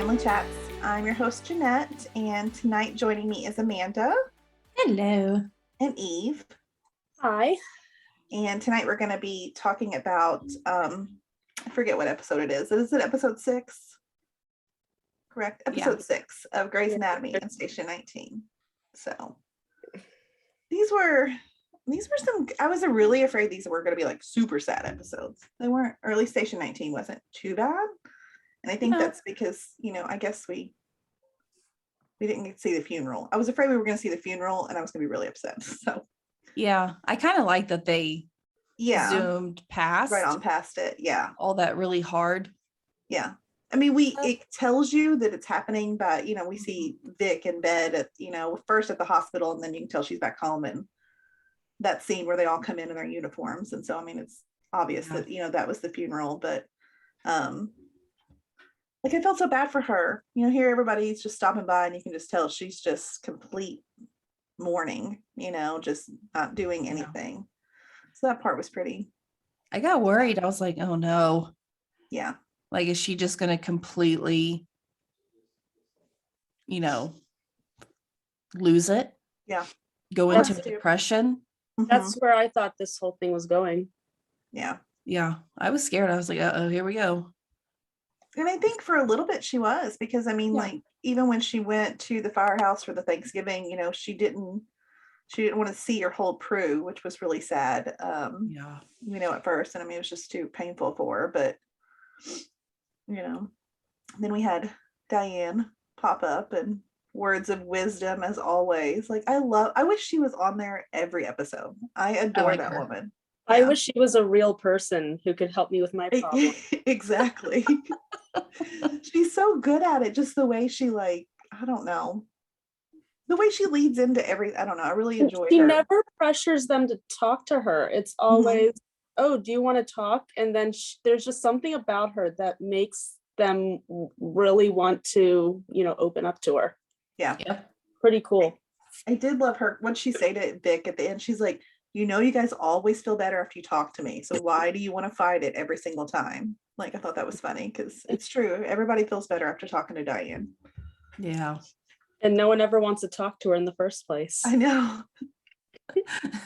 Family Chats. I'm your host, Jeanette, and tonight joining me is Amanda. Hello. And Eve. Hi. And tonight we're going to be talking about, I forget what episode it is. Is it episode 6? Correct? Episode 6 of Grey's Anatomy and Station 19. So these were some, I was really afraid these were going to be like super sad episodes. They weren't, or at least Station 19 wasn't too bad. And I think that's because, I guess we didn't get to see the funeral. I was afraid we were going to see the funeral and I was going to be really upset. So yeah, I kind of like that they zoomed past. Right on past it. Yeah. All that really hard. Yeah. I mean, it tells you that it's happening, but, we see Vic in bed at, first at the hospital, and then you can tell she's back home, and that scene where they all come in their uniforms. And so, I mean, it's obvious that, that was the funeral, but, I felt so bad for her. Here everybody's just stopping by and you can just tell she's just complete mourning, just not doing anything. So that part was pretty. I got worried. I was like, oh no. Yeah. Like, is she just going to completely, lose it? Yeah. Go into a depression? That's where I thought this whole thing was going. Yeah. Yeah. I was scared. I was like, uh-oh, here we go. And I think for a little bit she was, because I mean, even when she went to the firehouse for the Thanksgiving, she didn't want to see or hold Peru, which was really sad. At first, and I mean, it was just too painful for her, but then we had Diane pop up and words of wisdom as always. I wish she was on there every episode. I adore that woman. I wish she was a real person who could help me with my problem. Exactly. She's so good at it. Just the way she I don't know. The way she leads into I don't know. I really enjoy her. She never pressures them to talk to her. It's always, oh, do you want to talk? And then there's just something about her that makes them really want to, open up to her. Yeah. Pretty cool. I did love her. What she say to Vic at the end, she's like, you guys always feel better after you talk to me. So why do you want to fight it every single time? I thought that was funny because it's true. Everybody feels better after talking to Diane. Yeah. And no one ever wants to talk to her in the first place. I know.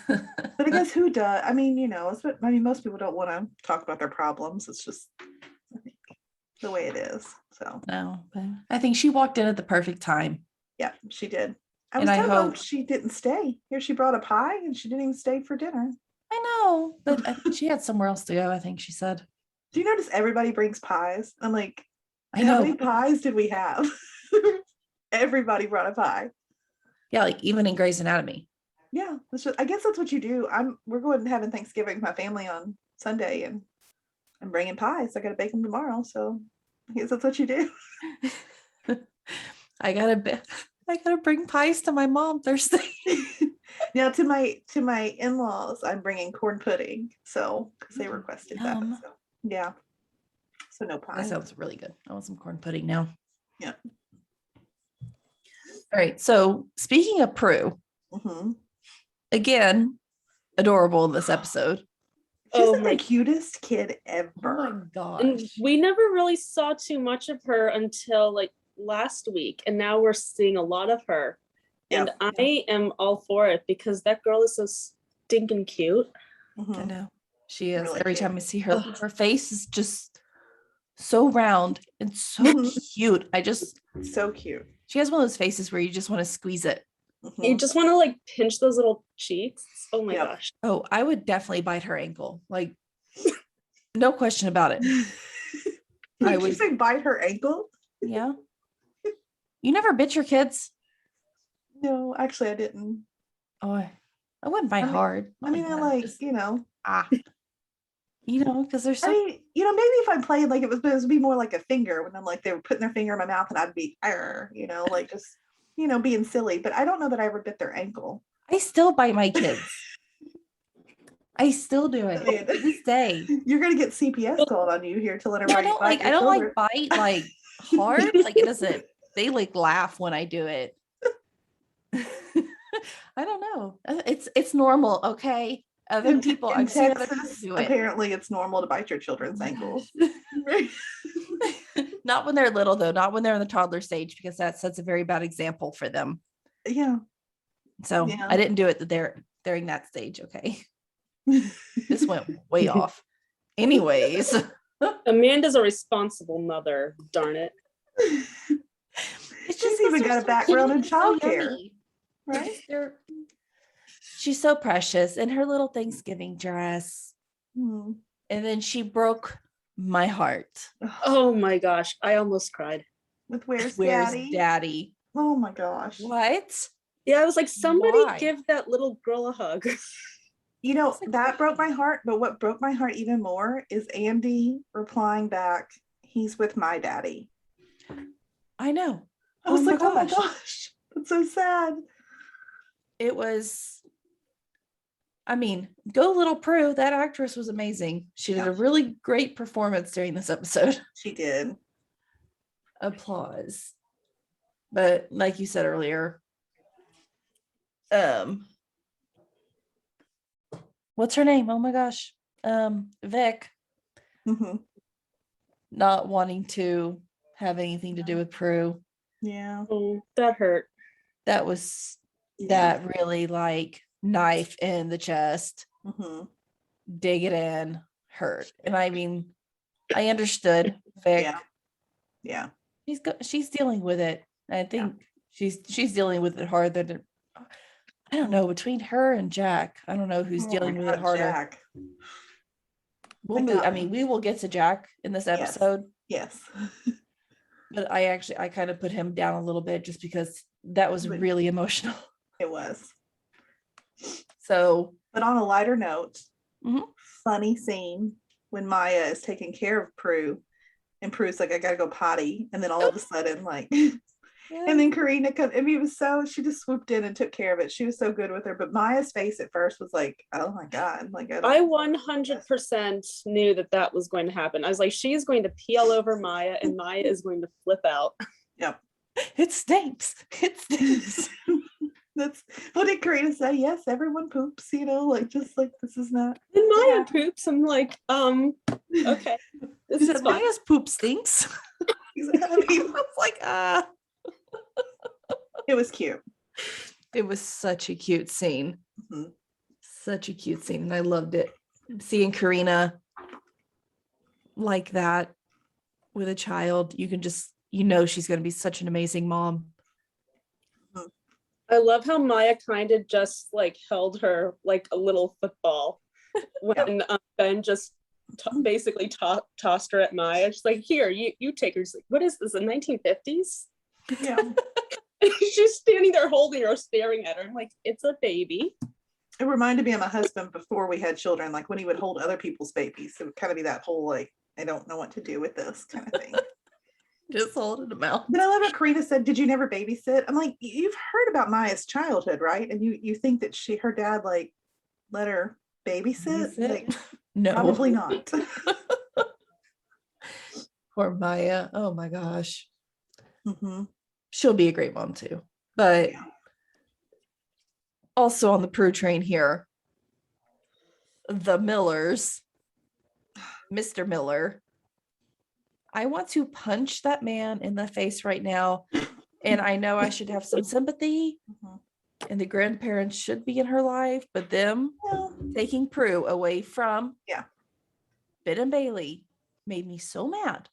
But I guess who does? I mean, most people don't want to talk about their problems. It's just, I think, the way it is. So no, but I think she walked in at the perfect time. Yeah, she did. I hope she didn't stay. Here she brought a pie and she didn't even stay for dinner. I know, but I think she had somewhere else to go, I think she said. Do you notice everybody brings pies? I'm like, I know. How many pies did we have? Everybody brought a pie. Yeah, even in Grey's Anatomy. Yeah, I guess that's what you do. We're going and having Thanksgiving with my family on Sunday, and I'm bringing pies. I got to bake them tomorrow, so I guess that's what you do. I gotta bring pies to my mom Thursday. Now to my in-laws, I'm bringing corn pudding, so because they requested that. So, yeah. So no pie. That sounds really good. I want some corn pudding now. Yeah. All right. So speaking of Prue, again, adorable in this episode. She's the cutest kid ever. Oh my gosh. And we never really saw too much of her until last week, and now we're seeing a lot of her. And I am all for it because that girl is so stinking cute. I know. She is. Really Every cute. time I see her, her face is just so round and so cute. So cute. She has one of those faces where you just want to squeeze it. You just want to pinch those little cheeks. Oh my gosh. Oh, I would definitely bite her ankle. No question about it. Did you say bite her ankle? Yeah. You never bit your kids? No, actually I didn't. Oh, I wouldn't bite hard. I mean, because there's so. I mean, maybe if I played it would be more like a finger when I'm they were putting their finger in my mouth and I'd be, just, being silly. But I don't know that I ever bit their ankle. I still bite my kids. I still do it to this day. You're gonna get CPS called on you here to let everybody. I don't bite hard. It doesn't. They laugh when I do it. I don't know. It's normal, okay? Other people, in I've seen other Texas, people do it. Apparently, it's normal to bite your children's ankles. Not when they're little, though. Not when they're in the toddler stage, because that sets a very bad example for them. Yeah. So Yeah. I didn't do it during that stage. Okay. This went way off. Anyways. Amanda's a responsible mother, darn it. It's She's even got a background in childcare, yummy. right? She's so precious in her little Thanksgiving dress. Hmm. And then she broke my heart. Oh my gosh, I almost cried. With where's Daddy? daddy? Oh my gosh. What? Yeah, I was like, somebody Why? give that little girl a hug. You know, that broke my heart, but what broke my heart even more is Andy replying back, he's with my daddy. I know. I was like, oh my gosh, that's so sad. It was, I mean, go little Peru. That actress was amazing. She did a really great performance during this episode. She did. Applause. But like you said earlier, what's her name? Oh my gosh. Vic. Mm-hmm. Not wanting to have anything to do with Peru. Yeah. Oh, that hurt. That was that really like knife in the chest. Mm-hmm. Dig it in, hurt. And I mean, I understood Vic. Yeah. She's dealing with it. I think she's dealing with it harder than I don't know, between her and Jack. I don't know who's dealing with it harder. Jack. We will get to Jack in this episode. Yes. But I kind of put him down a little bit just because that was really emotional. It was. So, but on a lighter note, funny scene when Maya is taking care of Prue, and Prue's like, I gotta go potty, and then all of a sudden, like, and then Karina comes. I mean, she just swooped in and took care of it. She was so good with her. But Maya's face at first was like, oh my God, like I 100% knew that was going to happen. I was like, she's going to pee all over Maya, and Maya is going to flip out. Yep. It stinks. It stinks. That's what did Karina say? Yes, everyone poops, like just like this is not. And Maya poops. I'm like, okay. This is Maya's poop stinks. I mean, I was like, It was cute. It was such a cute scene. Mm-hmm. Such a cute scene. And I loved it. Seeing Karina like that with a child, you can just, she's going to be such an amazing mom. I love how Maya kind of just like held her like a little football when Ben just basically tossed her at Maya. She's like, here, you take her. She's like, what is this, the 1950s? Yeah. She's standing there holding her, staring at her. I'm like, it's a baby. It reminded me of my husband before we had children, like when he would hold other people's babies. It would kind of be that whole like, I don't know what to do with this kind of thing. Just holding them out. But I love what Karina said, did you never babysit? I'm like, you've heard about Maya's childhood, right? And you think that her dad like let her babysit? Like, no, probably not. Poor Maya. Oh my gosh. Mm-hmm. She'll be a great mom too. But also on the Peru train here, the Millers, Mr. Miller. I want to punch that man in the face right now. And I know I should have some sympathy. And the grandparents should be in her life, but them taking Prue away from Ben and Bailey made me so mad.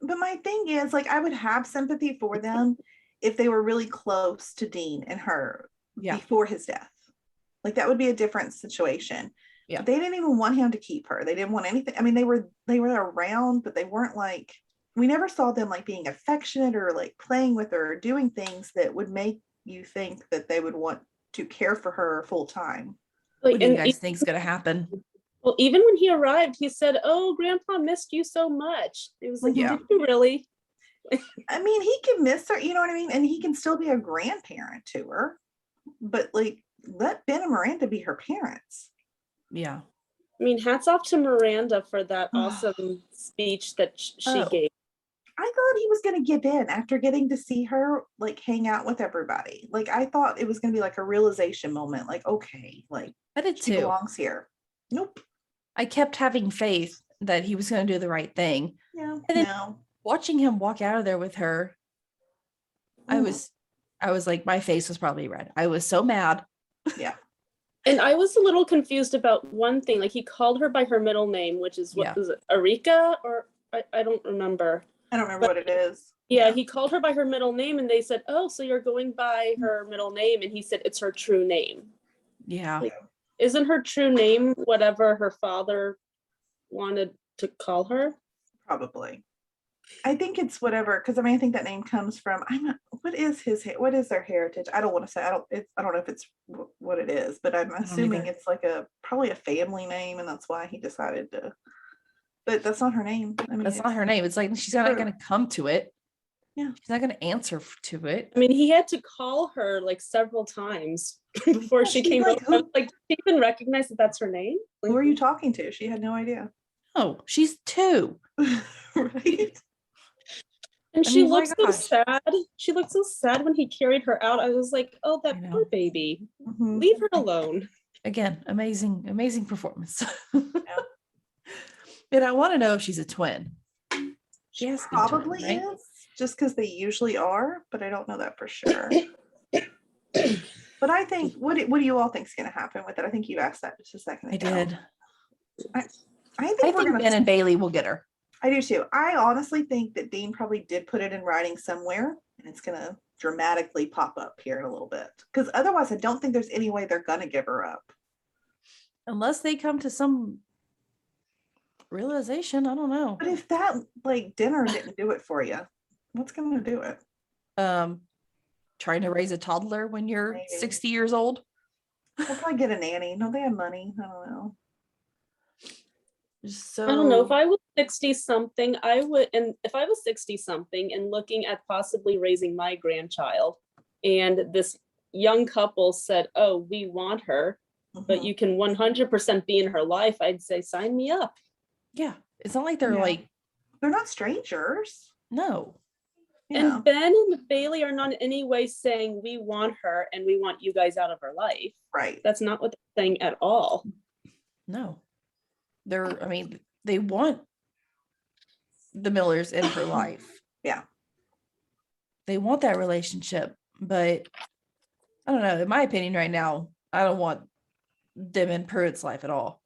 But my thing is, like, I would have sympathy for them if they were really close to Dean and her before his death. Like, that would be a different situation. Yeah. But they didn't even want him to keep her. They didn't want anything. I mean, they were around, but they weren't like, we never saw them like being affectionate or like playing with her or doing things that would make you think that they would want to care for her full time. What do you guys think is going to happen? Well, even when he arrived, he said, oh, Grandpa missed you so much. It was like, did you really? I mean, he can miss her, you know what I mean? And he can still be a grandparent to her, but like, let Ben and Miranda be her parents. Yeah. I mean, hats off to Miranda for that awesome speech that she gave. I thought he was going to give in after getting to see her like hang out with everybody. Like, I thought it was going to be like a realization moment. Like, okay, like I did she too. belongs here. Nope. I kept having faith that he was going to do the right thing. Yeah. And then watching him walk out of there with her, I was like, my face was probably red. I was so mad. Yeah. And I was a little confused about one thing. Like, he called her by her middle name, which is, what was it, Arika? Or I don't remember. I don't remember what it is. Yeah, he called her by her middle name, and they said, oh, so you're going by her middle name. And he said, it's her true name. Yeah. Like, isn't her true name whatever her father wanted to call her? Probably. I think it's whatever, because I mean, I think that name comes from, what is their heritage? I don't want to say, I don't know if it's what it is, but I'm assuming it's like probably a family name, and that's why he decided to, but that's not her name. I mean, That's not her name. It's like, she's not going to come to it. Yeah. She's not going to answer to it. I mean, he had to call her like several times before she came like, over. Like, did she even recognize that that's her name? Like, who are you talking to? She had no idea. Oh, she's 2. Right. And she mean, my looked so gosh. sad. She looked so sad when he carried her out. I was like, oh, that poor baby. Mhm. Leave her alone. Again, amazing performance. And I want to know if she's a twin. She probably is, just because they usually are, but I don't know that for sure. But I think, what do you all think is going to happen with it? I think you asked that just a second ago. I did. I think Ben and Bailey will get her. I do too. I honestly think that Dean probably did put it in writing somewhere, and it's going to dramatically pop up here in a little bit. Because otherwise, I don't think there's any way they're going to give her up. Unless they come to some realization, I don't know. But if that dinner didn't do it for you, what's going to do it? Trying to raise a toddler when you're Maybe. 60 years old. They'll probably get a nanny. No, they have money. I don't know. So I don't know. If I was 60 something, I would, and if I was 60 something and looking at possibly raising my grandchild, and this young couple said, oh, we want her, but you can 100% be in her life, I'd say, sign me up. Yeah. It's not like they're they're not strangers. No. And Ben and Bailey are not in any way saying we want her and we want you guys out of her life. Right. That's not what they're saying at all. No. They want the Millers in her life. Yeah. They want that relationship, but I don't know. In my opinion right now, I don't want them in Pruitt's life at all.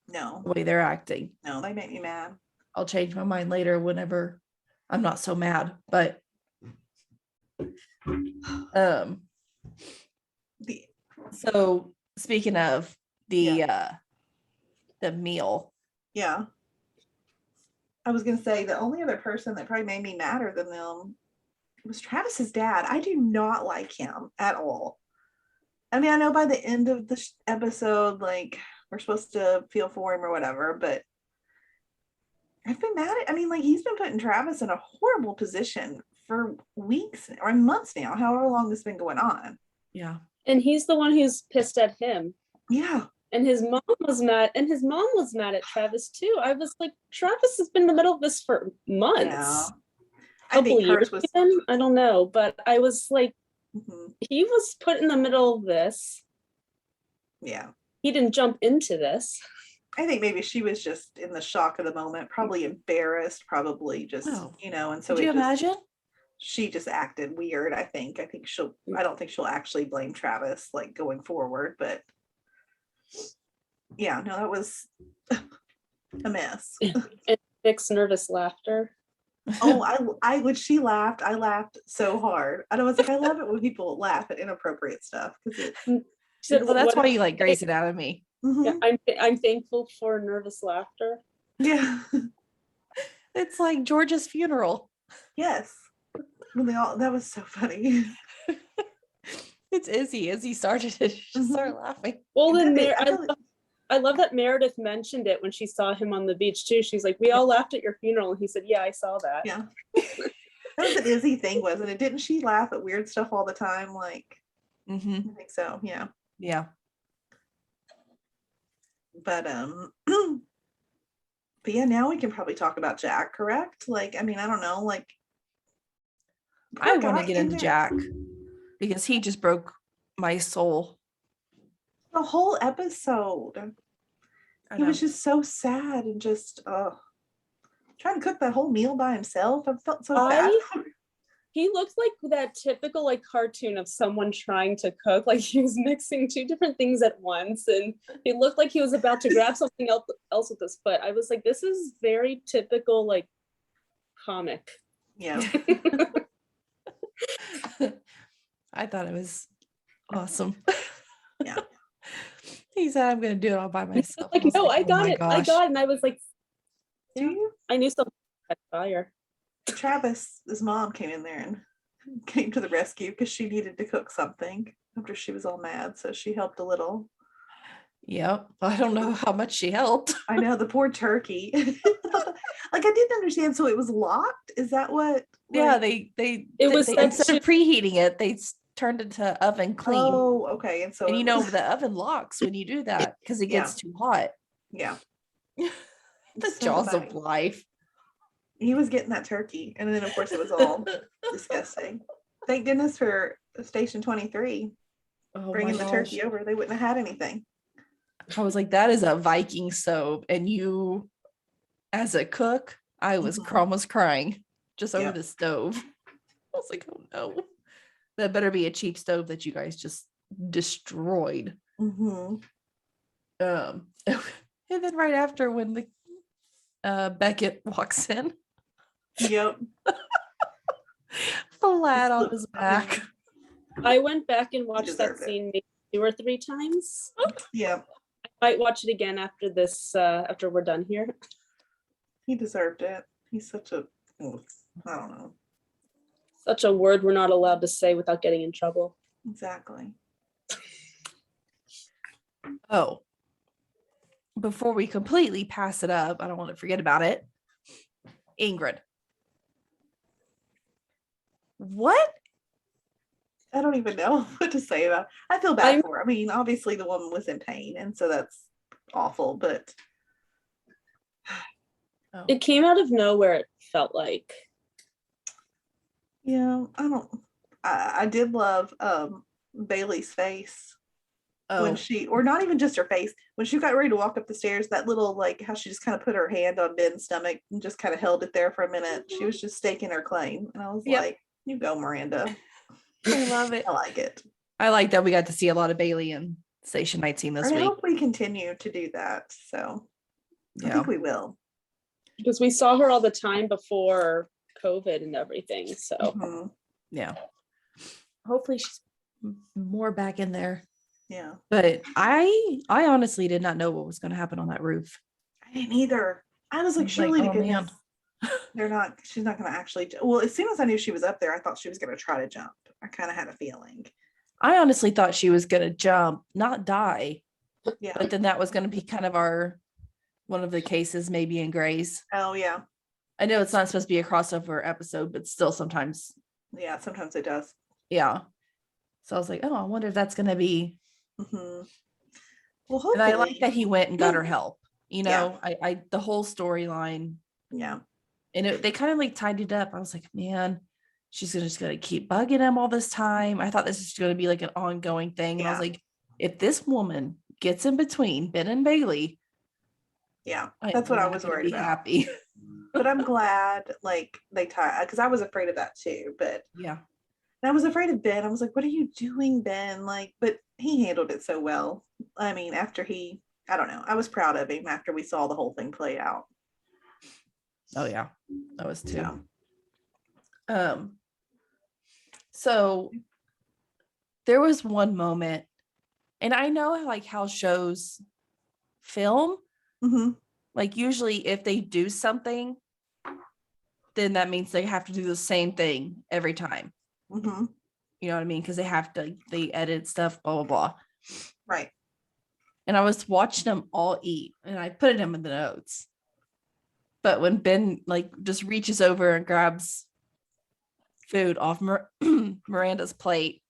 No. The way they're acting. No, they make me mad. I'll change my mind later whenever I'm not so mad, but so speaking of the meal. Yeah. I was gonna say the only other person that probably made me madder than them was Travis's dad. I do not like him at all. I mean, I know by the end of the episode, we're supposed to feel for him or whatever, but I've been mad at, he's been putting Travis in a horrible position for weeks or months now, however long this has been going on. Yeah. And he's the one who's pissed at him. Yeah. And his mom was mad, at Travis too. I was like, Travis has been in the middle of this for months. Yeah. I think years even? I don't know, but I was like, he was put in the middle of this. Yeah. He didn't jump into this. I think maybe she was just in the shock of the moment, probably embarrassed, probably just, and so Could you imagine? She just acted weird, I think. I don't think she'll actually blame Travis going forward, but yeah, no, that was a mess. And Vic's nervous laughter. Oh, when she laughed, I laughed so hard. And I was like, I love it when people laugh at inappropriate stuff because well, that's why you like Grey's Anatomy. Yeah, I'm thankful for nervous laughter. Yeah. It's like George's funeral. Yes. That was so funny. It's Izzy. Izzy started it. She started laughing. Well, then I love that Meredith mentioned it when she saw him on the beach too. She's like, we all laughed at your funeral. And he said, yeah, I saw that. Yeah. That was an Izzy thing, wasn't it? Didn't she laugh at weird stuff all the time? I think so. Yeah. Yeah. But but yeah, now we can probably talk about Jack, correct? I don't know, I want to get into Jack because he just broke my soul. The whole episode. He was just so sad and just trying to cook that whole meal by himself. I felt so bad. He looked like that typical like cartoon of someone trying to cook, like he was mixing two different things at once, and he looked like he was about to grab something else with his foot. I was like, this is very typical like comic. Yeah. I thought it was awesome. Yeah. He said, I'm gonna do it all by myself. Like, no, I got it. I got it. And I was like, Do you? I knew something had fire. Travis, his mom came in there and came to the rescue because she needed to cook something after she was all mad. So she helped a little. Yep. I don't know how much she helped. I know, the poor turkey. Like, I didn't understand. So it was locked? Is that what? Yeah, like- It was they set instead of preheating it, they turned it to oven clean. Oh, okay. And so And it you know was- the oven locks when you do that because it gets too hot. yeah. The So jaws funny. of life. He was getting that turkey, and then of course it was all disgusting. Thank goodness for Station 23 Oh bringing my the gosh. turkey over. They wouldn't have had anything. I was like, that is a Viking stove. And you, as a cook, I was Mhm. almost crying just over Yep. the stove. I was like, oh no. That better be a cheap stove that you guys just destroyed. Mm-hmm. And then right after when the Beckett walks in, Yep. flat on his back. I went back and watched that deserved it. scene maybe 2 or 3 times. Yep. I might watch it again after this, after we're done here. He deserved it. He's such a, I don't know. Such a word we're not allowed to say without getting in trouble. Exactly. Oh, before we completely pass it up, I don't want to forget about it. Ingrid. What? I don't even know what to say about it. I feel bad for her. I mean, obviously the woman was in pain, and so that's awful, but It came out of nowhere, it felt like. yeah, I did love Bailey's face when she, or not even just her face, when she got ready to walk up the stairs, that little, like, how she just kind of put her hand on Ben's stomach and just kind of held it there for a minute. She was just staking her claim, and I was like, you go, Miranda. I love it. I like it. I like that we got to see a lot of Bailey in Station 19 this I week. hope we continue to do that. So I think we will. Because we saw her all the time before COVID and everything. So Mhm. Yeah. Hopefully she's more back in there. Yeah. But I honestly did not know what was going to happen on that roof. I didn't either. I was like, surely to goodness, she's not going to actually, well, as soon as I knew she was up there, I thought she was going to try to jump. I kind of had a feeling. I honestly thought she was going to jump, not die. Yeah. But then that was going to be kind of one of the cases maybe in Grey's. Oh, yeah. I know it's not supposed to be a crossover episode, but still sometimes. Yeah, sometimes it does. Yeah. So I was like, oh, I wonder if that's going to be. Mm-hmm. Well, hopefully. And I like that he went and got her help. You know, I the whole storyline. Yeah. And they kind of like tied it up. I was like, man, she's just going to keep bugging him all this time. I thought this was going to be like an ongoing thing. And I was like, if this woman gets in between Ben and Bailey. Yeah, that's what I was worried about. Happy. But I'm glad like they tie, because I was afraid of that too. But yeah. And I was afraid of Ben. I was like, what are you doing, Ben? Like, but he handled it so well. I mean, after I don't know. I was proud of him after we saw the whole thing play out. Oh yeah, I was too. Yeah. So there was one moment, and I know like how shows film, Mm-hmm. like usually if they do something, then that means they have to do the same thing every time. Mm-hmm. You know what I mean? Because they edit stuff, blah, blah, blah. Right. And I was watching them all eat, and I put them in the notes. But when Ben like just reaches over and grabs food off Miranda's plate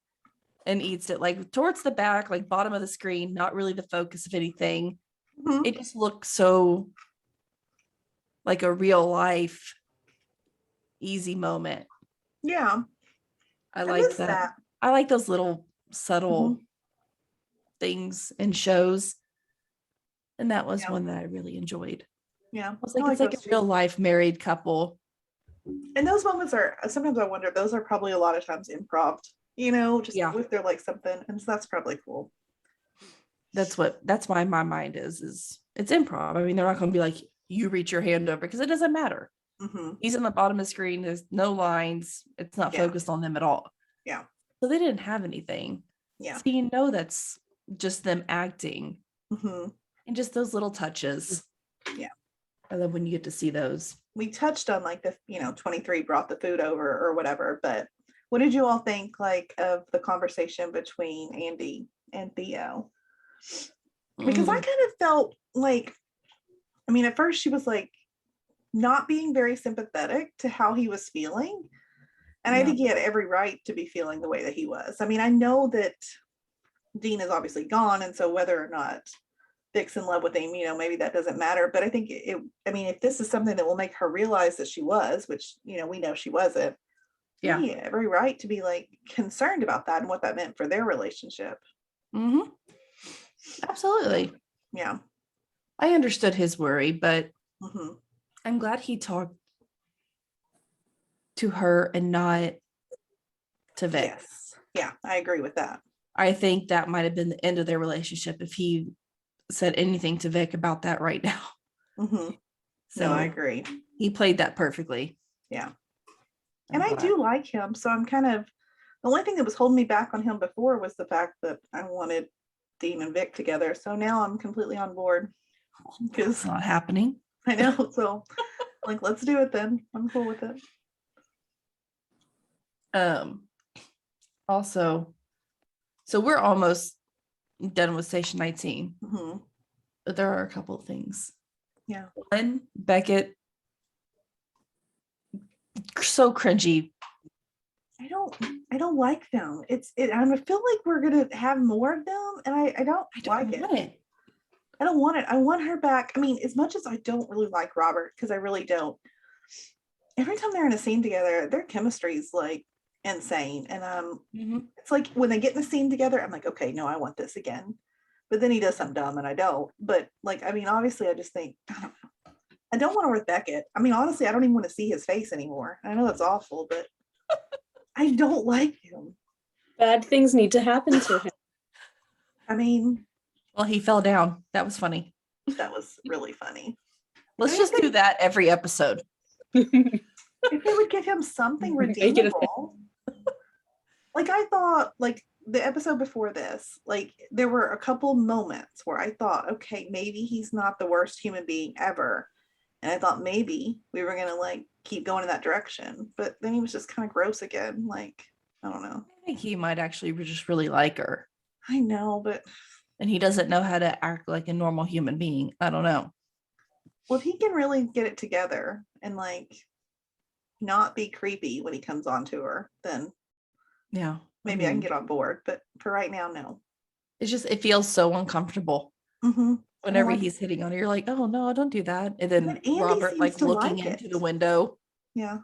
and eats it like towards the back, like bottom of the screen, not really the focus of anything. Mm-hmm. It just looked so like a real life easy moment. Yeah. I like that. I like those little subtle things in shows. And that was one that I really enjoyed. Yeah. I was like, I it's like those a too. real life married couple. And those moments are, sometimes I wonder, those are probably a lot of times improv, just Yeah. if they're like something. And so that's probably cool. That's why my mind is it's improv. I mean, they're not going to be like, you reach your hand over, because it doesn't matter. Mm-hmm. He's on the bottom of the screen. There's no lines. It's not Yeah. focused on them at all. Yeah. So they didn't have anything. Yeah. So that's just them acting. Mm-hmm. And just those little touches. Yeah. I love when you get to see those. We touched on like the 23 brought the food over or whatever, but what did you all think like of the conversation between Andy and Theo? Because I kind of felt like, I mean, at first she was like not being very sympathetic to how he was feeling, and I think he had every right to be feeling the way that he was. I mean, I know that Dean is obviously gone, and so whether or not Vic's in love with him, maybe that doesn't matter. But I think if this is something that will make her realize that she was, which, we know she wasn't, Yeah. he had every right to be like concerned about that and what that meant for their relationship. Mm-hmm. Absolutely. Yeah. I understood his worry, but Mm-hmm. I'm glad he talked to her and not to Vic. Yes. Yeah, I agree with that. I think that might have been the end of their relationship if he said anything to Vic about that right now. Mm-hmm. So no, I agree. He played that perfectly. Yeah. I'm and glad. I do like him. So I'm kind of, the only thing that was holding me back on him before was the fact that I wanted Dean and Vic together. So now I'm completely on board. Because It's not happening. I know. So like, let's do it then. I'm cool with it. Also, so we're almost done with station 19, Mm-hmm. but there are a couple of things. Yeah. One, Beckett, so cringy. I don't like them. I feel like we're gonna have more of them, and I don't like it. I don't want it. I want her back. I mean, as much as I don't really like Robert, because I really don't. Every time they're in a scene together, their chemistry is like insane. And it's like when they get in a scene together, I'm like, okay, no, I want this again. But then he does something dumb and I don't. But like, I mean, obviously I just think, I don't know. I don't want to with Beckett. I mean, honestly, I don't even want to see his face anymore. I know that's awful, but I don't like him. Bad things need to happen to him. I mean, well, he fell down. That was funny. That was really funny. Let's just do that every episode. If they would give him something redeemable. Like I thought, like the episode before this, like there were a couple moments where I thought, okay, maybe he's not the worst human being ever. And I thought maybe we were gonna like keep going in that direction. But then he was just kind of gross again. Like, I don't know. I think he might actually just really like her. I know, but and he doesn't know how to act like a normal human being. I don't know. Well, if he can really get it together and like not be creepy when he comes on to her, then yeah, maybe I can get on board. But for right now, no. It's just, it feels so uncomfortable. Mm-hmm. Whenever he's hitting on her, you're like, oh no, don't do that. And then Robert like looking into the window. Yeah.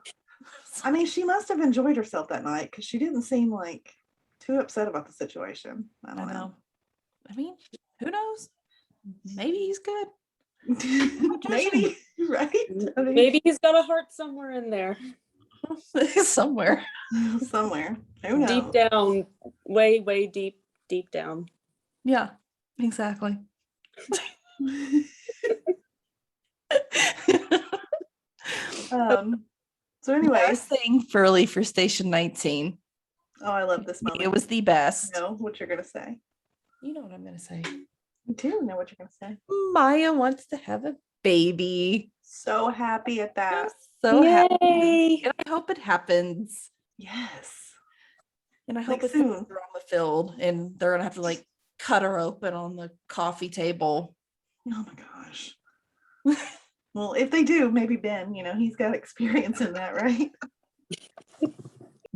I mean, she must have enjoyed herself that night because she didn't seem like too upset about the situation. I don't know. I mean, who knows? Maybe he's good. Maybe, right? I mean, maybe he's got a heart somewhere in there. Somewhere. Who knows? Deep down, way deep down. Yeah, exactly. So anyway, last thing Furley for station 19. Oh, I love this moment. It was the best. I know what you're gonna say. You know what I'm gonna say. I do know what you're gonna say. Maya wants to have a baby. So happy at that. So happy. And I hope it happens. Yes. And I hope like it's soon. drama filled and they're gonna have to like cut her open on the coffee table. Oh my gosh. Well, if they do, maybe Ben, he's got experience in that, right?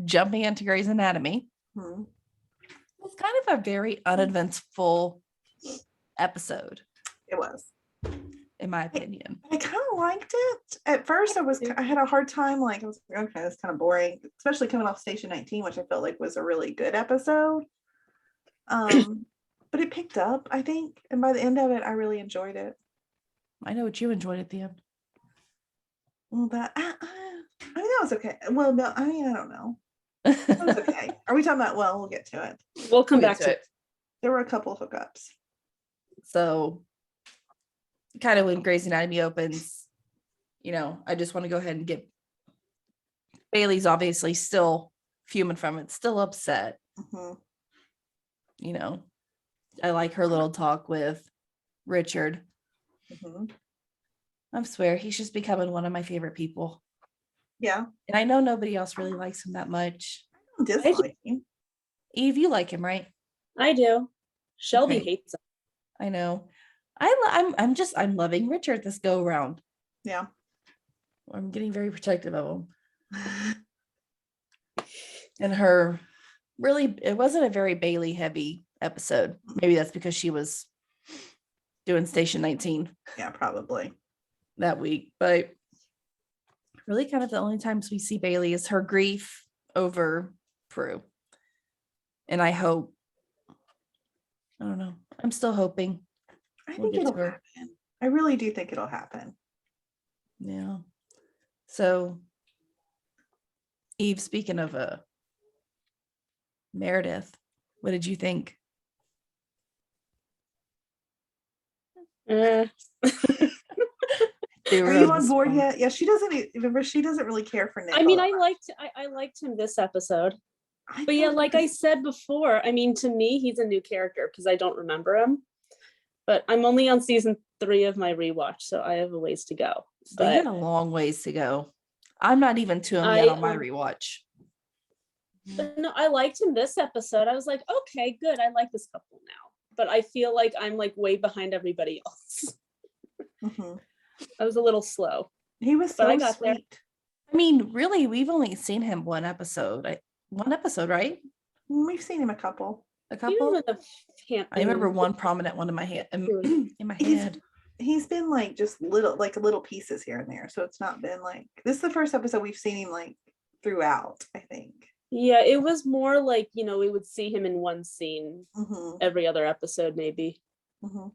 Jumping into Grey's Anatomy. It's kind of a very uneventful episode. It was, in my opinion. I kind of liked it. At first, I had a hard time. Like, I was like, okay, that's kind of boring, especially coming off Station 19, which I felt like was a really good episode. But it picked up, I think, and by the end of it, I really enjoyed it. I know what you enjoyed at the end. Well, I mean, that was okay. Well, no, I mean, I don't know. That was okay. Are we talking about? Well, we'll get to it. We'll come We'll back get to it. it. There were a couple of hookups. So kind of when Grey's Anatomy opens, I just want to go ahead and get Bailey's obviously still fuming from it, still upset. Mhm. I like her little talk with Richard. Mhm. I swear he's just becoming one of my favorite people. Yeah, And I know nobody else really likes him that much. I don't dislike him. Eve, you like him, right? I do. Shelby Okay. hates him. I know. I'm loving Richard this go around. Yeah. I'm getting very protective of him. And her, really, it wasn't a very Bailey heavy episode. Maybe that's because she was doing Station 19 Yeah, probably. that week. But really kind of the only times we see Bailey is her grief over Peru. And I don't know. I'm still hoping. I We'll think get it'll to her. happen. I really do think it'll happen. Yeah. So Eve, speaking of Meredith, what did you think? Uh, Are you on board yet? Yeah, she doesn't remember. She doesn't really care for Nick. I mean, I liked him this episode. But yeah, like I said before, I mean, to me, he's a new character because I don't remember him. But I'm only on season 3 of my rewatch, so I have a ways to go. So you got a long ways to go. I'm not even to him yet on my rewatch. But no, I liked him this episode. I was like, okay, good. I like this couple now. But I feel like I'm like way behind everybody else. Mhm. I was a little slow. He was But so I got there. sweet. I mean, really, we've only seen him one episode, right? We've seen him a couple. A He couple. was in the I remember one prominent one in my head. In my head. He's been like just little pieces here and there. So it's not been like this is the first episode we've seen him like throughout, I think. Yeah, it was more like, we would see him in one scene Mhm. every other episode, maybe. Mhm.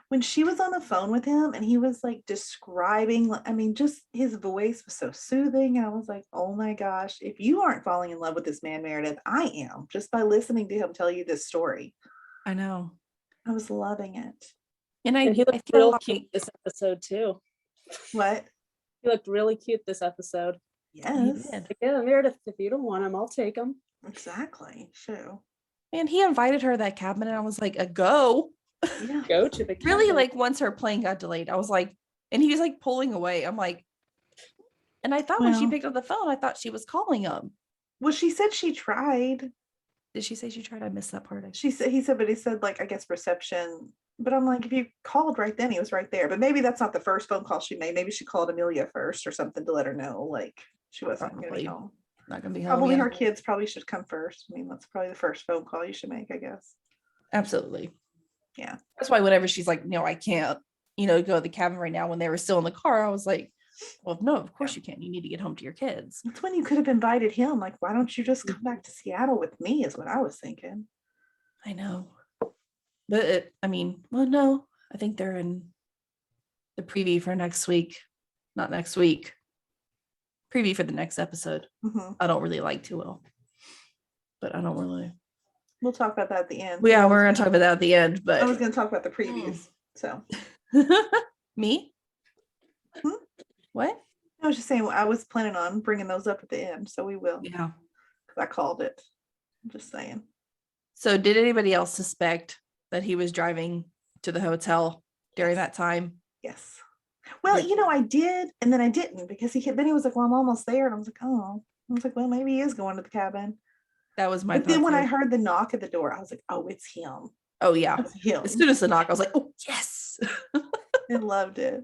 When she was on the phone with him and he was like describing, I mean, just his voice was so soothing. And I was like, oh my gosh, if you aren't falling in love with this man, Meredith, I am just by listening to him tell you this story. I know. I was loving it. And he looked real cute this episode too. What? He looked really cute this episode. Yes. Like, yeah, Meredith, if you don't want him, I'll take him. Exactly. Sure. And he invited her to that cabin, and I was like, go. Yeah. Go to the cabin. Really, like once her plane got delayed, I was like, and he was like pulling away. I'm like, and I thought when she picked up the phone, I thought she was calling him. Well, she said she tried. Did she say she tried? I missed that part. But he said like, I guess reception. But I'm like, if you called right then, he was right there. But maybe that's not the first phone call she made. Maybe she called Amelia first or something to let her know like she wasn't going to be home. Not going to be home. Probably her kids probably should come first. I mean, that's probably the first phone call you should make, I guess. Absolutely. Yeah. That's why whenever she's like, no, I can't, go to the cabin right now when they were still in the car, I was like, well, no, of course you can't. You need to get home to your kids. That's when you could have invited him. Like, why don't you just come back to Seattle with me is what I was thinking. I know. But no, I think they're in the preview for next week. Not next week. Preview for the next episode. Mm-hmm. I don't really like too well. But I don't really. We'll talk about that at the end. Yeah, we're going to talk about that at the end. But I was going to talk about the previews. So. Me? What? I was just saying, I was planning on bringing those up at the end. So we will. Yeah. Because I called it. I'm just saying. So did anybody else suspect that he was driving to the hotel during that time? Yes. Well, I did, and then I didn't because then he was like, well, I'm almost there. And I was like, oh. I was like, well, maybe he is going to the cabin. That was my But then when I heard the knock at the door, I was like, oh, it's him. Oh, yeah. It's him. As soon as the knock, I was like, oh, yes. I loved it.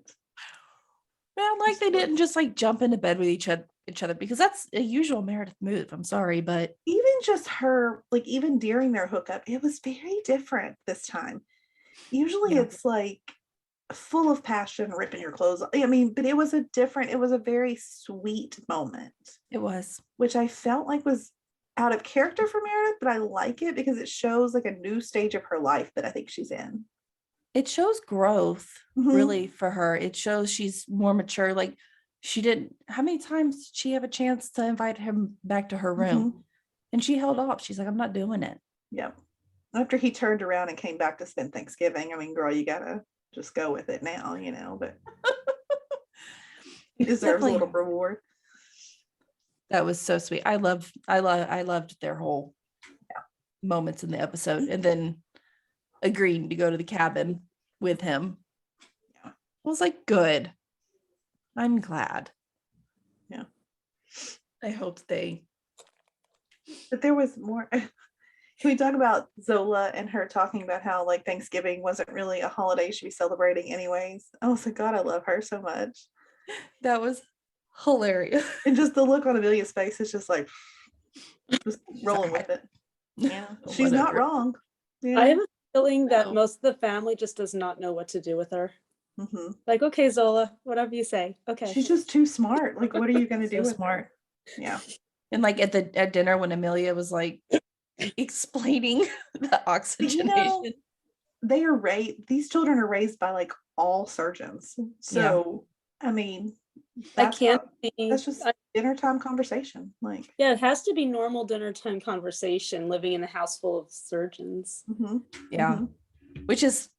Man, like they didn't just like jump into bed with each other because that's a usual Meredith move. I'm sorry, but even just her, like even during their hookup, it was very different this time. Usually it's like full of passion, ripping your clothes. I mean, but it was a very sweet moment. It was. Which I felt like was out of character for Meredith, but I like it because it shows like a new stage of her life that I think she's in. it shows growth Mhm. really for her. It shows she's more mature. Like how many times did she have a chance to invite him back to her room? Mhm. And she held off. She's like, I'm not doing it. Yep. After he turned around and came back to spend Thanksgiving, I mean, girl, you gotta just go with it now, but he deserves a little reward. That was so sweet. I loved their whole moments in the episode, and then agreeing to go to the cabin with him. Yeah. I was like, good. I'm glad. Yeah. I hope But there was more. Can we talk about Zola and her talking about how like Thanksgiving wasn't really a holiday she be celebrating anyways? I was like, God, I love her so much. That was hilarious. And just the look on Amelia's face is just like just rolling with it. Yeah. She's not wrong. Yeah. I have a feeling that No. most of the family just does not know what to do with her. Mhm. Like, okay, Zola, whatever you say. Okay. She's just too smart. Like, what are you gonna do So with smart. her? Yeah. And like at dinner when Amelia was like explaining the oxygenation. They are raised, these children are raised by like all surgeons. So I mean, that's just dinner time conversation. Like, yeah, it has to be normal dinner time conversation living in a house full of surgeons. mhm, Yeah. mhm. Which is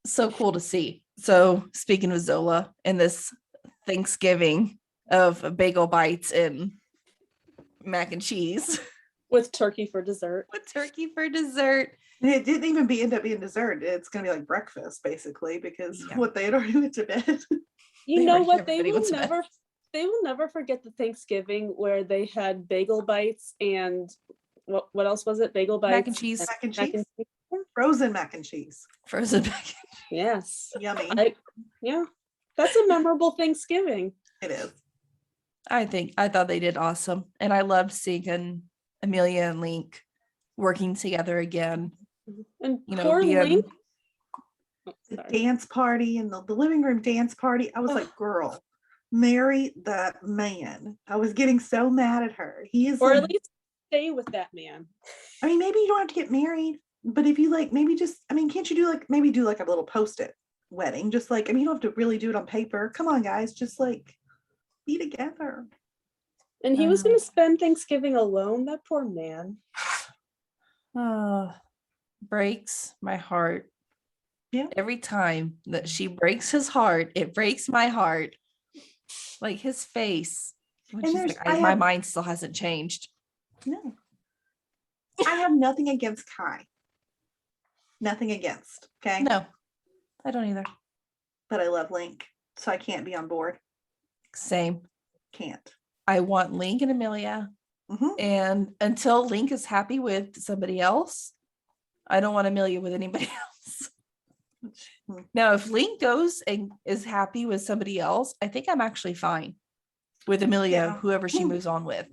so cool to see. So speaking of Zola and this Thanksgiving of bagel bites and mac and cheese with turkey for dessert. And it didn't even end up being dessert. It's gonna be like breakfast basically, because what they had already went to bed. You know what? They will never forget the Thanksgiving where they had bagel bites and what else was it? Bagel bites, mac and cheese, frozen mac and cheese. Yes, yummy. Yeah, that's a memorable Thanksgiving. It is. I thought they did awesome, and I loved seeing Amelia and Link working together again. And poor Link. The dance party and the living room dance party. I was like, girl, marry that man. I was getting so mad at her. He is, or at least stay with that man. I mean, maybe you don't have to get married, but if you like, maybe just, I mean, can't you do like a little post-it wedding? Just like, I mean, you don't have to really do it on paper. Come on, guys, just like be together. And he was going to spend Thanksgiving alone. That poor man. Breaks my heart. Yeah. Every time that she breaks his heart, it breaks my heart. Like his face. My mind still hasn't changed. No. I have nothing against Kai. Nothing against. Okay. No, I don't either. But I love Link, so I can't be on board. Same. Can't. I want Link and Amelia. Mm-hmm. And until Link is happy with somebody else, I don't want Amelia with anybody else. Now, if Link goes and is happy with somebody else, I think I'm actually fine with Amelia, whoever she moves on with.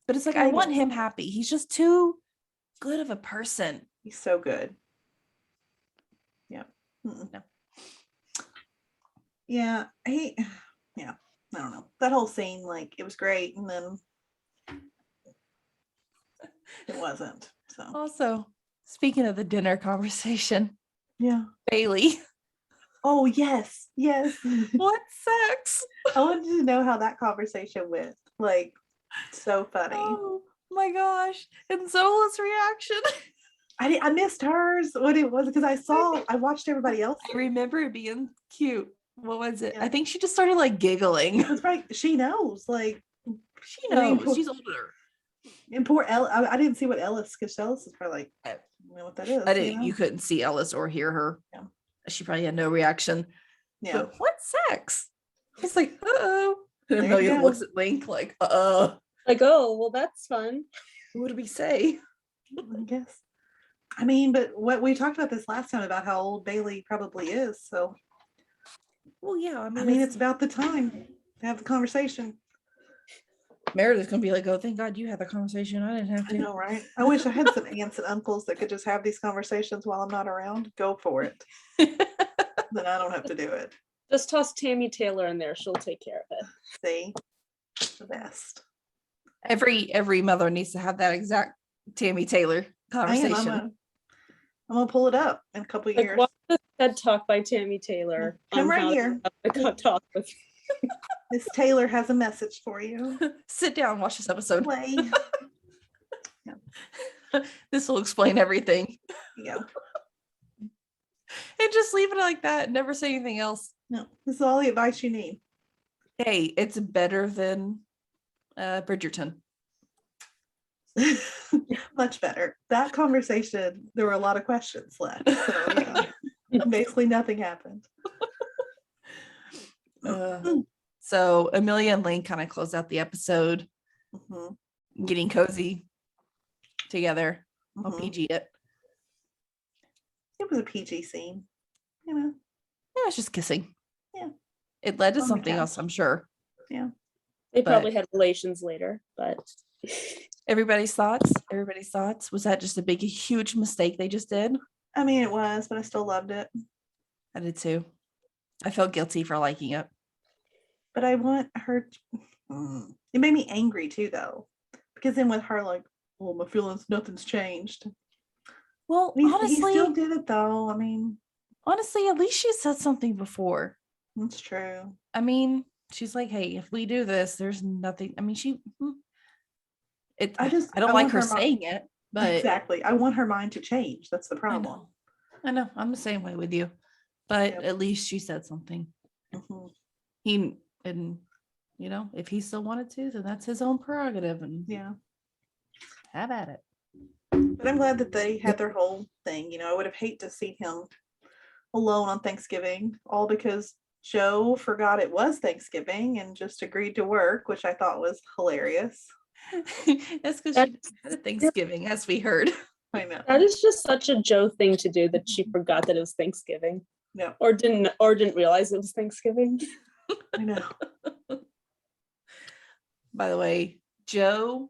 But it's like, I want him happy. He's just too good of a person. He's so good. Yeah. No. Yeah. I don't know. That whole scene, like, it was great. And then it wasn't. So also, speaking of the dinner conversation. Yeah. Bailey. Oh, yes. Yes. What sex? I wanted to know how that conversation went. Like, so funny. Oh my gosh. And Zola's reaction. I missed hers, what it was, because I watched everybody else. I remember it being cute. What was it? Yeah. I think she just started like giggling. It's right. She knows. Like, she knows. She's older. And poor Ellis. I didn't see what Ellis, because Ellis is probably like, I don't know what that is. I didn't. You couldn't see Ellis or hear her. Yeah. She probably had no reaction. Yeah. But what sex? It's like, uh-oh. And Amelia looks at Link like, uh-oh. Like, oh, well, that's fun. What did we say? I guess. I mean, but what we talked about this last time about how old Bailey probably is. So, well, yeah. I mean, it's about the time to have the conversation. Meredith's gonna be like, oh, thank God you had the conversation. I didn't have to. I know, right? I wish I had some aunts and uncles that could just have these conversations while I'm not around. Go for it. Then I don't have to do it. Just toss Tammy Taylor in there. She'll take care of it. See? The best. Every mother needs to have that exact Tammy Taylor conversation. I'm gonna pull it up in a couple of years. Watch the TED Talk by Tammy Taylor. Come on right how to here. have a talk with. Miss Taylor has a message for you. Sit down, watch this episode. Play. This will explain everything. Yeah. And just leave it like that. Never say anything else. No, this is all the advice you need. Hey, it's better than Bridgerton. Much better. That conversation, there were a lot of questions left. So basically nothing happened. So Amelia and Lane kind of close out the episode, getting cozy together. I'll PG it. It was a PG scene, you know. Yeah, it's just kissing. Yeah. It led to On the something couch. else, I'm sure. Yeah. They But- probably had relations later, but Everybody's thoughts? Was that just a big, huge mistake they just did? I mean, it was, but I still loved it. I did too. I felt guilty for liking it. But I want her. It made me angry too, though, because then with her, like, well, my feelings, nothing's changed. Well, He honestly, still did it though. I mean, at least she said something before. that's true. I mean, she's like, hey, if we do this, there's nothing. I mean, I don't like want her her saying it, but exactly. I want her mind to change. That's the problem. I know. I'm the same way with you. But Yep. at least she said something. If he still wanted to, then that's his own prerogative, and Yeah. have at it. But I'm glad that they had their whole thing. You know, I would have hated to see him alone on Thanksgiving, all because Joe forgot it was Thanksgiving and just agreed to work, which I thought was hilarious. That's because she had a Thanksgiving, as we heard. I know. that is just such a Joe thing to do that she forgot that it was Thanksgiving. No, Or didn't realize it was Thanksgiving. I know. By the way, Joe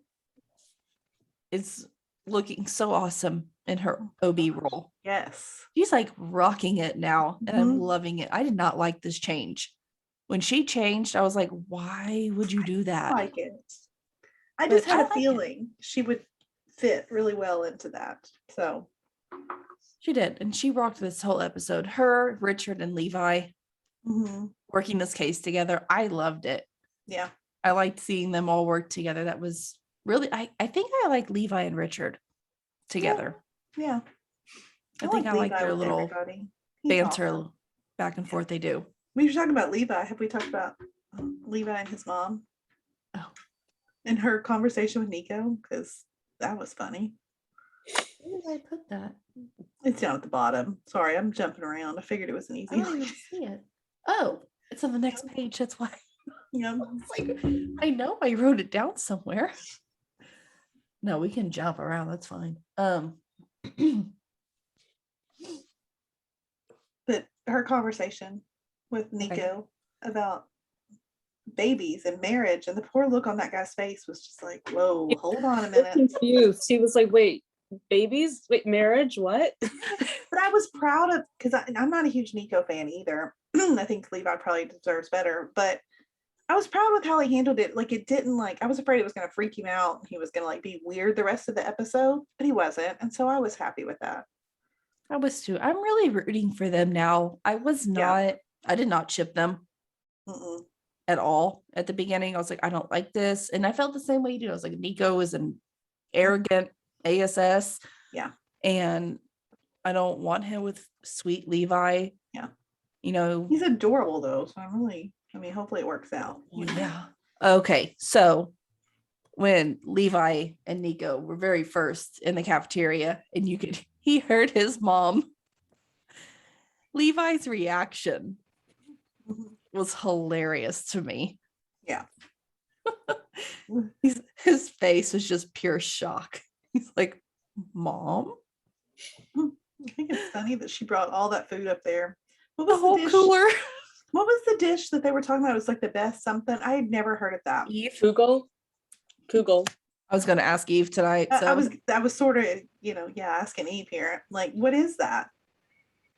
is looking so awesome in her OB role. Yes. She's like rocking it now, and I'm Mhm. loving it. I did not like this change. When she changed, I was like, why would you do I that? like it. I just But I had a like it. feeling she would fit really well into that. So She did. And she rocked this whole episode. Her, Richard, and Levi working this case together. I loved it. yeah. I liked seeing them all work together. That was really, I think I like Levi and Richard together. Yeah. I think I like Levi their with little everybody. He's banter awesome. back and forth they do. We were talking about Levi. Have we talked about Levi and his mom? Oh. And her conversation with Nico? Because that was funny. Where did I put that? It's down at the bottom. Sorry, I'm jumping around. I figured it was an easy I don't one. even see it. Oh, it's on the next page. That's why. Yeah. It's like, I know I wrote it down somewhere. No, we can jump around. That's fine. But her conversation with Nico about babies and marriage, and the poor look on that guy's face was just like, whoa, hold on a minute. Confused. He was like, wait, babies? Wait, marriage? What? But I was proud of, because I'm not a huge Nico fan either. I think Levi probably deserves better, but I was proud with how he handled it. Like, it didn't, like, I was afraid it was going to freak him out and he was going to like be weird the rest of the episode, but he wasn't. And so I was happy with that. I was too. I'm really rooting for them now. I did not chip them at all at the beginning. I was like, I don't like this. And I felt the same way you do. I was like, Nico is an arrogant ASS. Yeah. And I don't want him with sweet Levi. Yeah. You know, He's adorable though. So hopefully it works out. yeah. Okay. So when Levi and Nico were very first in the cafeteria and he heard his mom, Levi's reaction was hilarious to me. Yeah. His face was just pure shock. He's like, Mom? I think it's funny that she brought all that food up there. What The was whole the dish? cooler. What was the dish that they were talking about? It was like the best something. I had never heard of that. Eve. Google. I was going to ask Eve tonight. So I was sort of, asking Eve here. Like, what is that?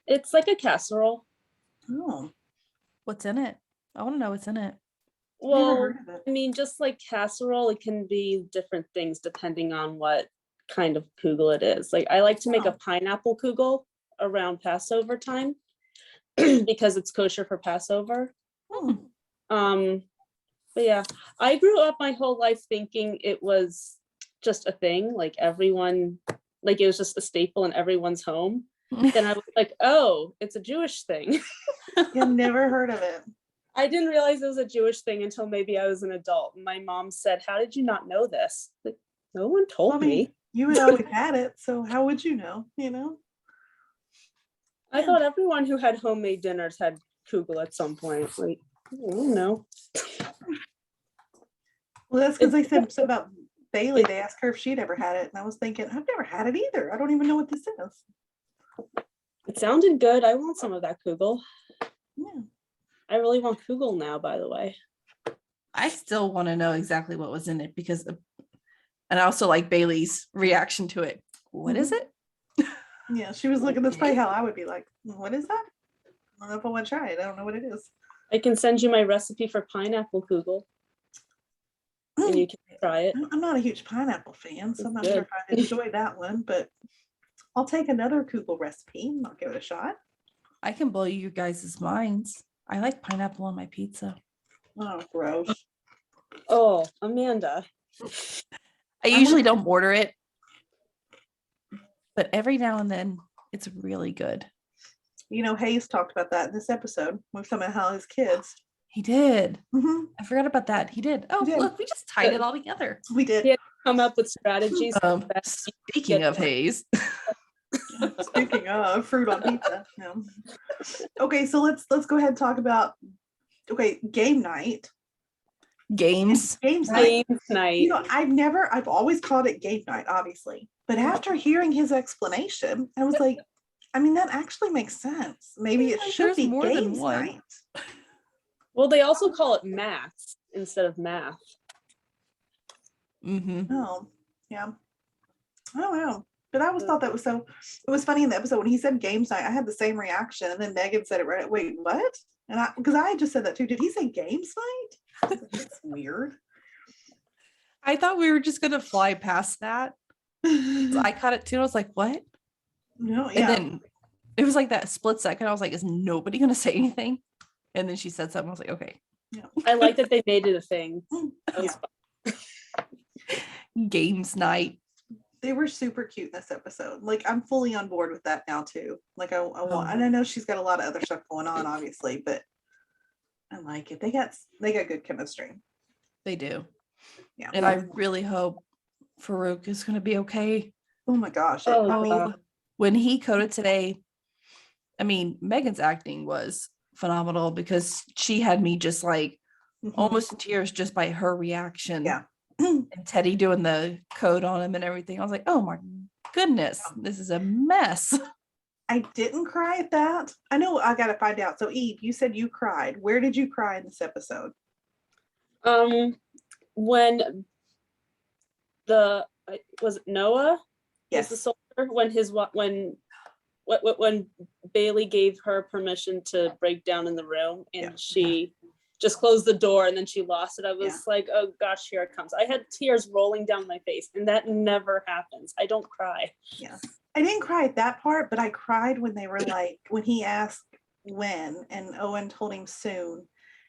It's like a casserole. Oh, what's in it? I want to know what's in it. never Well, heard of it. I mean, just like casserole, it can be different things depending on what kind of kugel it is. Like, I like to make a Oh. pineapple kugel around Passover time. because it's kosher for Passover. Hmm. But yeah, I grew up my whole life thinking it was just a thing, like everyone, like it was just a staple in everyone's home. Then I was like, oh, it's a Jewish thing. I've never heard of it. I didn't realize it was a Jewish thing until maybe I was an adult. My mom said, how did you not know this? Like, no one told me. You had always had it, so how would you know, I thought everyone who had homemade dinners had kugel at some point. Like, I don't know. Well, that's because they said something about Bailey. They asked her if she'd ever had it, and I was thinking, I've never had it either. I don't even know what this is. It sounded good. I want some of that kugel. Yeah. I really want kugel now, by the way. I still want to know exactly what was in it because, and I also like Bailey's reaction to it. What is it? Yeah, she was looking this way. How I would be like, what is that? I don't know if I want to try it. I don't know what it is. I can send you my recipe for pineapple kugel, and you can try it. I'm not a huge pineapple fan, so I'm not It's sure good. if I'd enjoy that one, but I'll take another kugel recipe and I'll give it a shot. I can blow you guys' minds. I like pineapple on my pizza. Oh, gross. Oh, Amanda. I usually don't order it, but every now and then it's really good. Hayes talked about that in this episode with some of how his kids. He did. Mm-hmm. I forgot about that. He did. Oh, He did. look, we just tied it all together. We did. Yeah. Come up with strategies. Speaking of Hayes. Speaking of fruit on pizza. Yeah. Okay, so let's go ahead and talk about game night. Games night. Games night. I've always called it game night, obviously. But after hearing his explanation, I was like, that actually makes sense. Maybe it should be more than games one. night. Well, they also call it maths instead of math. Mm-hmm. Oh, yeah. I don't know. But I always thought that was it was funny in the episode when he said games night, I had the same reaction. And then Megan said it right. Wait, what? And because I had just said that too. Did he say games night? That's weird. I thought we were just gonna fly past that. So I caught it too. I was like, what? No, yeah. And then it was like that split second. I was like, is nobody gonna say anything? And then she said something. I was like, okay. Yeah. I like that they made it a thing. Games night. They were super cute in this episode. Like, I'm fully on board with that now too. Like, I want, and I know she's got a lot of other stuff going on, obviously, but I like it. They got good chemistry. They do. Yeah. And I really hope Farouk is gonna be okay. Oh my gosh. When he coded today, Megan's acting was phenomenal because she had me just like almost in tears just by her reaction. Yeah. And Teddy doing the code on him and everything. I was like, oh my goodness, this is a mess. I didn't cry at that. I know I gotta find out. So Eve, you said you cried. Where did you cry in this episode? When was it Noah? Yes. Was the soldier when Bailey gave her permission to break down in the room and she just closed the door and then she lost it. I was like, oh gosh, here it comes. I had tears rolling down my face and that never happens. I don't cry. Yeah. I didn't cry at that part, but I cried when they were like, when he asked when and Owen told him soon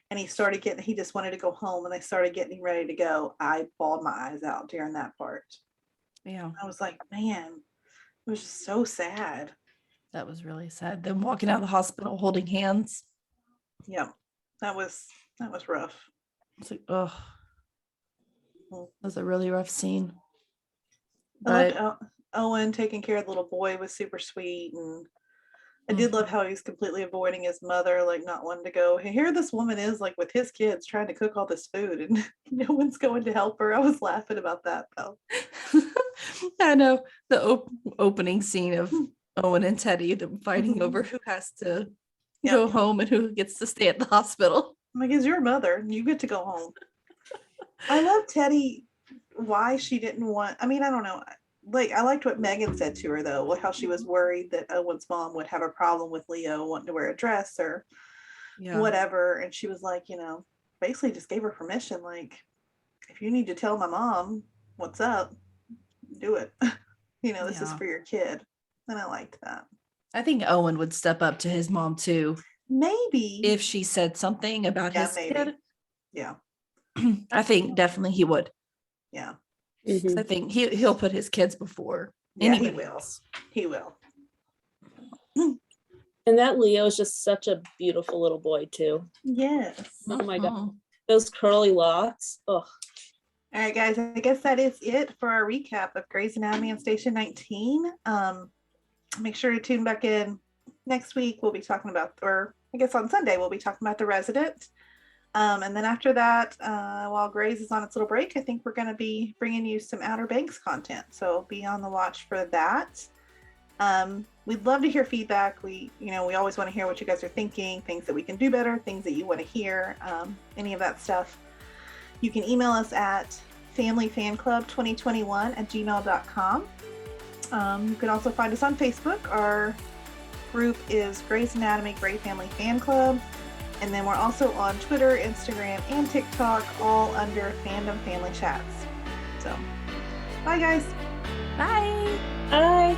and he just wanted to go home and they started getting ready to go. I bawled my eyes out during that part. Yeah. I was like, man, it was just so sad. That was really sad. Them walking out of the hospital holding hands. Yeah. That was rough. It's like, oh, that was a really rough scene. I But loved Owen taking care of the little boy was super sweet, and I did love how he's completely avoiding his mother, like not wanting to go. Here this woman is like with his kids trying to cook all this food and no one's going to help her. I was laughing about that though. I know the opening scene of Owen and Teddy, them fighting over who has to go home and who gets to stay at the hospital. I'm like, it's your mother. You get to go home. I love Teddy. Why she didn't want, I don't know. Like, I liked what Megan said to her though, how she was worried that Owen's mom would have a problem with Leo wanting to wear a dress or whatever. And she was like, basically just gave her permission. Like, if you need to tell my mom what's up, do it. This is for your kid. And I liked that. I think Owen would step up to his mom too. Maybe. if she said something about Yeah, his maybe. kid. Yeah. I think definitely he would. Yeah. 'Cause I think he'll put his kids before Yeah, he anybody will. else. He will. And that Leo is just such a beautiful little boy too. Yes. Oh my God. Mhm. Those curly locks. Oh, All right, guys, I guess that is it for our recap of Grey's Anatomy on Station 19. Make sure to tune back in next week. We'll be talking about, or I guess on Sunday, we'll be talking about The Resident. And then after that, while Grey's is on its little break, I think we're going to be bringing you some Outer Banks content. So be on the watch for that. We'd love to hear feedback. We always want to hear what you guys are thinking, things that we can do better, things that you want to hear, any of that stuff. You can email us at familyfanclub2021@gmail.com. You can also find us on Facebook. Our group is Grey's Anatomy Grey Family Fan Club. And then we're also on Twitter, Instagram, and TikTok, all under Fandom Family Chats. So, bye guys. Bye. bye.